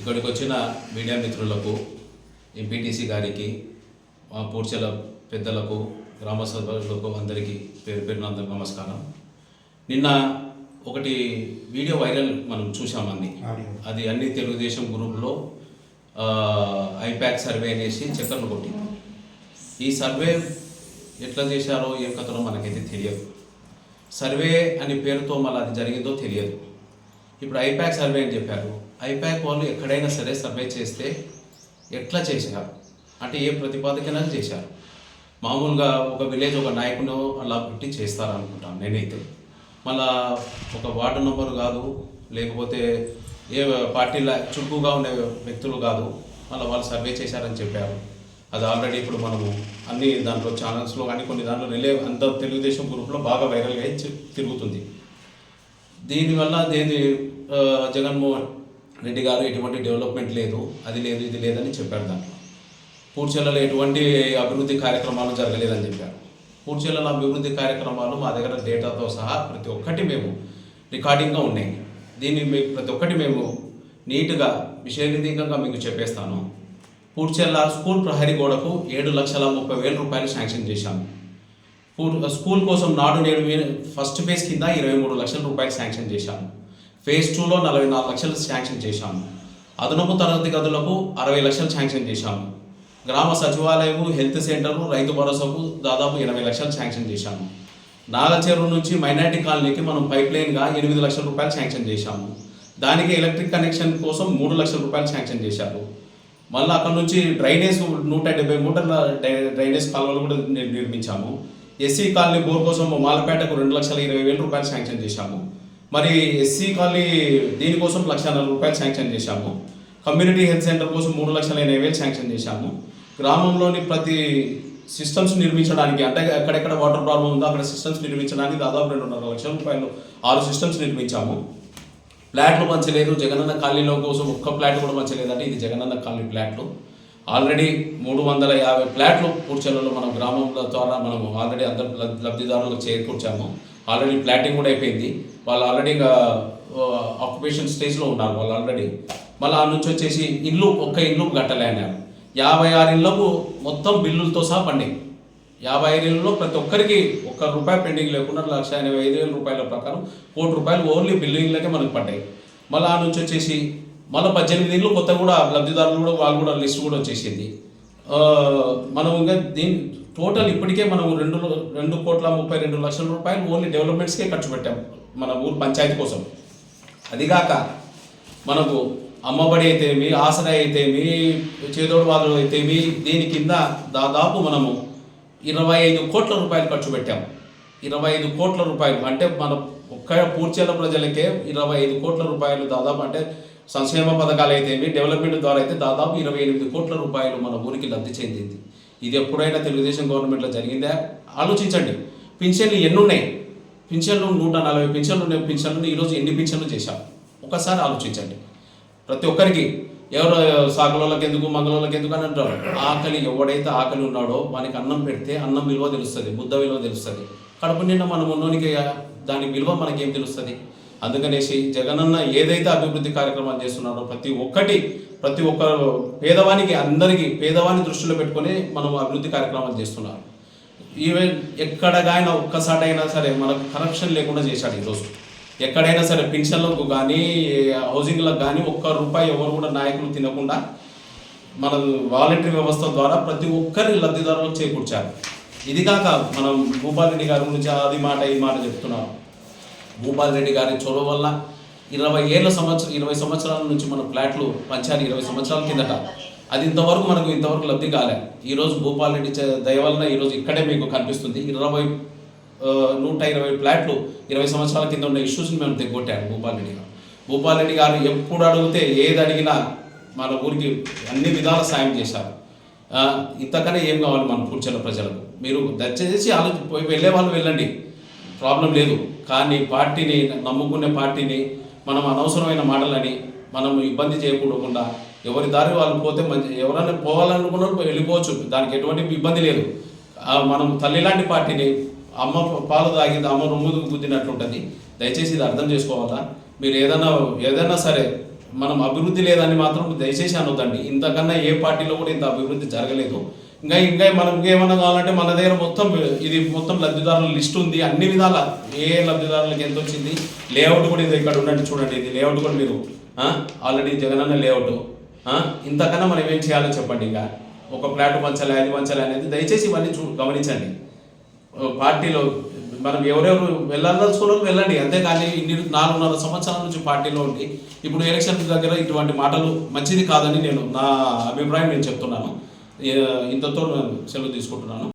ఇక్కడికి వచ్చిన మీడియా మిత్రులకు, ఎంపీటీసీ గారికి, మా పూర్చల పెద్దలకు, గ్రామ సభ్యులకు అందరికీ పేరు పేరున అందరికీ నమస్కారం. నిన్న ఒకటి వీడియో వైరల్ మనం చూసామని, అది అన్ని తెలుగుదేశం గ్రూప్లో ఐప్యాక్ సర్వే అనేసి చక్కర్లు కొట్టింది. ఈ సర్వే ఎట్లా చేశారో ఏం కథలో మనకైతే తెలియదు. సర్వే అని పేరుతో మళ్ళీ అది జరిగిందో తెలియదు. ఇప్పుడు ఐప్యాక్ సర్వే అని చెప్పారు. ఐప్యాక్ వాళ్ళు ఎక్కడైనా సరే సర్వే చేస్తే ఎట్లా చేశారు అంటే ఏ ప్రతిపాదకన చేశారు. మామూలుగా ఒక విలేజ్ ఒక నాయకును అలా పెట్టి చేస్తారనుకుంటాను నేనైతే. మళ్ళా ఒక వార్డు నెంబరు కాదు, లేకపోతే ఏ పార్టీల చురుకుగా ఉండే వ్యక్తులు కాదు, మళ్ళీ వాళ్ళు సర్వే చేశారని చెప్పారు. అది ఆల్రెడీ ఇప్పుడు మనము అన్ని దాంట్లో ఛానల్స్లో కానీ కొన్ని దాంట్లో అంత తెలుగుదేశం గ్రూప్లో బాగా వైరల్గా తిరుగుతుంది. దీనివల్ల జగన్మోహన్ రెడ్డి గారు ఎటువంటి డెవలప్మెంట్ లేదు, అది లేదు, ఇది లేదని చెప్పారు. దాంట్లో పూడ్చెలలో ఎటువంటి అభివృద్ధి కార్యక్రమాలు జరగలేదని చెప్పారు. పూడ్చెలలో అభివృద్ధి కార్యక్రమాలు మా దగ్గర డేటాతో సహా ప్రతి ఒక్కటి మేము రికార్డింగ్గా ఉన్నాయి. దీన్ని ప్రతి ఒక్కటి మేము నీట్గా విషయనిధంగా మీకు చెప్పేస్తాను. పూడ్చెల స్కూల్ ప్రహరీ గోడకు 7,30,000 రూపాయలు శాంక్షన్ చేశాము. స్కూల్ కోసం నాడు నేడు ఫస్ట్ ఫేజ్ కింద 23 లక్షల రూపాయలు శాంక్షన్ చేశాము. ఫేజ్ 2లో 44 లక్షలు శాంక్షన్ చేశాము. అదనపు తరగతి గదులకు 60 లక్షలు శాంక్షన్ చేశాము. గ్రామ సచివాలయము, హెల్త్ సెంటరు, రైతు భరోసాకు దాదాపు 80 లక్షలు శాంక్షన్ చేశాము. నాగచెరువు నుంచి మైనార్టీ కాలనీకి మనం పైప్ లైన్గా 8 లక్షల రూపాయలు శాంక్షన్ చేశాము. దానికి ఎలక్ట్రిక్ కనెక్షన్ కోసం 3 లక్షల రూపాయలు శాంక్షన్ చేశారు. మళ్ళీ అక్కడ నుంచి డ్రైనేజ్ 170 మీటర్ల డ్రైనేజ్ కాలువలు కూడా నిర్మించాము. ఎస్సీ కాలనీ బోర్ కోసం మాలపేటకు 2,20,000 రూపాయలు శాంక్షన్ చేశాము. మరి ఎస్సీ కాలనీ దీనికోసం 1,40,000 రూపాయలు శాంక్షన్ చేశాము. కమ్యూనిటీ హెల్త్ సెంటర్ కోసం 3,80,000 శాంక్షన్ చేశాము. గ్రామంలోని ప్రతి సిస్టమ్స్ నిర్మించడానికి, అంటే ఎక్కడెక్కడ వాటర్ ప్రాబ్లం ఉందో అక్కడ సిస్టమ్స్ నిర్మించడానికి దాదాపు 2.5 లక్షల రూపాయలు 6 సిస్టమ్స్ నిర్మించాము. ఫ్లాట్లు పంచలేదు. జగనన్న కాలనీలో కోసం ఒక్క ఫ్లాట్ కూడా పంచలేదంటే ఇది జగనన్న కాలనీ ఫ్లాట్లు. ఆల్రెడీ 350 ఫ్లాట్లు పూడ్చెలలో మన గ్రామంలో ద్వారా మనం ఆల్రెడీ అందరు లబ్ధిదారులకు చేకూర్చాము. ఆల్రెడీ ఫ్లాటింగ్ కూడా అయిపోయింది. వాళ్ళు ఆల్రెడీ ఆక్యుపేషన్ స్టేజ్లో ఉన్నారు వాళ్ళు ఆల్రెడీ. మళ్ళీ ఆ నుంచి వచ్చేసి ఒక్క ఇల్లు కట్టలే అన్నారు. 56 ఇళ్లకు మొత్తం బిల్లులతో సహా పండినాయి. 55 ఇళ్లలో ప్రతి ఒక్కరికి ₹1 పెండింగ్ లేకుండా 1,85,000 రూపాయల ప్రకారం ₹1 కోటి ఓన్లీ బిల్డింగ్లకే మనకు పడ్డాయి. మళ్ళీ ఆ నుంచి వచ్చేసి మళ్ళీ 18 ఇళ్ళు కొత్త కూడా లబ్ధిదారులు కూడా వాళ్ళు కూడా లిస్ట్ కూడా వచ్చేసింది. మనం ఇంకా దీని టోటల్ ఇప్పటికే మనం 2,32,00,000 రూపాయలు ఓన్లీ డెవలప్మెంట్స్కే ఖర్చు పెట్టాం మన ఊరు పంచాయతీ కోసం. అదిగాక మనకు అమ్మబడి అయితేమి, ఆసరా అయితేమి, చేదోడు వాదులు అయితేమి, దీని కింద దాదాపు మనము 25 కోట్ల రూపాయలు ఖర్చు పెట్టాము. 25 కోట్ల రూపాయలు అంటే మన ఒక్క పూడ్చెల ప్రజలకే 25 కోట్ల రూపాయలు దాదాపు, అంటే సంక్షేమ పథకాలు అయితేమి, డెవలప్మెంట్ ద్వారా అయితే దాదాపు 28 కోట్ల రూపాయలు మన ఊరికి లబ్ధి చెందింది. ఇది ఎప్పుడైనా తెలుగుదేశం గవర్నమెంట్లో జరిగిందా? ఆలోచించండి. పింఛన్లు ఎన్ని ఉన్నాయి? పింఛన్లు 140 పింఛన్లు ఉన్నాయి. పింఛన్లు ఈరోజు ఎన్ని పింఛన్లు చేశాం ఒకసారి ఆలోచించండి. ప్రతి ఒక్కరికి ఎవరు సాకులోళ్ళకి ఎందుకు, మంగళోళ్ళకి ఎందుకు అని అంటారు. ఆకలి ఎవడైతే ఆకలి ఉన్నాడో వానికి అన్నం పెడితే అన్నం విలువ తెలుస్తుంది, ముద్ద విలువ తెలుస్తుంది. కడుపు నిండా మనం ఉన్నోనికి దాని విలువ మనకేం తెలుస్తుంది? అందుకనేసి జగనన్న ఏదైతే అభివృద్ధి కార్యక్రమాలు చేస్తున్నారో ప్రతి ఒక్క పేదవానికి, అందరికీ పేదవాని దృష్టిలో పెట్టుకొని మనం అభివృద్ధి కార్యక్రమాలు చేస్తున్నారు. ఈవెన్ ఎక్కడైనా ఒక్కసారైనా సరే మనకు కరప్షన్ లేకుండా చేశాడు. ఈరోజు ఎక్కడైనా సరే పెన్షన్లకు కానీ హౌసింగ్లకు కానీ ₹1 ఎవరు కూడా నాయకులు తినకుండా మన వాలంటరీ వ్యవస్థ ద్వారా ప్రతి ఒక్కరి లబ్ధిదారులకు చేకూర్చారు. ఇది కాక మనం భూపాల్ రెడ్డి గారి గురించి అది మాట ఈ మాట చెప్తున్నాం. భూపాల్ రెడ్డి గారి చొరవ వల్ల 20 సంవత్సరాల నుంచి మన ఫ్లాట్లు పంచాలి. 20 సంవత్సరాల కిందట అది ఇంతవరకు లబ్ధి కాలే. ఈరోజు భూపాల్ రెడ్డి దయ వలన ఈరోజు ఇక్కడే మీకు కనిపిస్తుంది. 120 ఫ్లాట్లు 20 సంవత్సరాల కింద ఉన్న ఇష్యూస్ని మేము తెగొట్టాము. భూపాల్ రెడ్డి గారు ఎప్పుడు అడిగితే ఏది అడిగినా మన ఊరికి అన్ని విధాల సాయం చేశారు. ఇంతకనే ఏం కావాలి మన పూడ్చెల ప్రజలకు? మీరు దయచేసి వెళ్ళే వాళ్ళు వెళ్ళండి, ప్రాబ్లం లేదు. కానీ పార్టీని నమ్ముకునే పార్టీని మనం అనవసరమైన మాటలని మనం ఇబ్బంది చేయకూడకుండా ఎవరి దారి వాళ్ళు పోతే మంచి, ఎవరైనా పోవాలనుకున్నారు వెళ్ళిపోవచ్చు, దానికి ఎటువంటి ఇబ్బంది లేదు. మనం తల్లి లాంటి పార్టీని అమ్మ పాలు తాగింది అమ్మ రొమ్ముకు గుద్దినట్లుంటుంది. దయచేసి ఇది అర్థం చేసుకోవాలా. మీరు ఏదైనా సరే మనం అభివృద్ధి లేదని మాత్రం దయచేసి అనొద్దండి. ఇంతకన్నా ఏ పార్టీలో కూడా ఇంత అభివృద్ధి జరగలేదు. ఇంకా మనం ఏమన్నా కావాలంటే మన దగ్గర మొత్తం ఇది మొత్తం లబ్ధిదారుల లిస్ట్ ఉంది. అన్ని విధాల ఏ లబ్ధిదారులకు ఎంత వచ్చింది, లేఅవుట్ కూడా ఇది ఇక్కడ ఉండండి చూడండి. ఇది లేఅవుట్ కూడా మీరు ఆల్రెడీ జగనన్న లేఅవుట్. ఇంతకన్నా మనం ఏం చేయాలో చెప్పండి. ఇంకా ఒక ఫ్లాట్ పంచాలి, అది పంచాలి అనేది దయచేసి ఇవన్నీ గమనించండి. పార్టీలో మనం ఎవరెవరు వెళ్ళాల్సుకున్న వెళ్ళండి, అంతేకాని 4.5 సంవత్సరాల నుంచి పార్టీలో ఉండి ఇప్పుడు ఎలక్షన్ దగ్గర ఇటువంటి మాటలు మంచిది కాదని నా అభిప్రాయం నేను చెప్తున్నాను. ఇంతతో సెలవు తీసుకుంటున్నాను.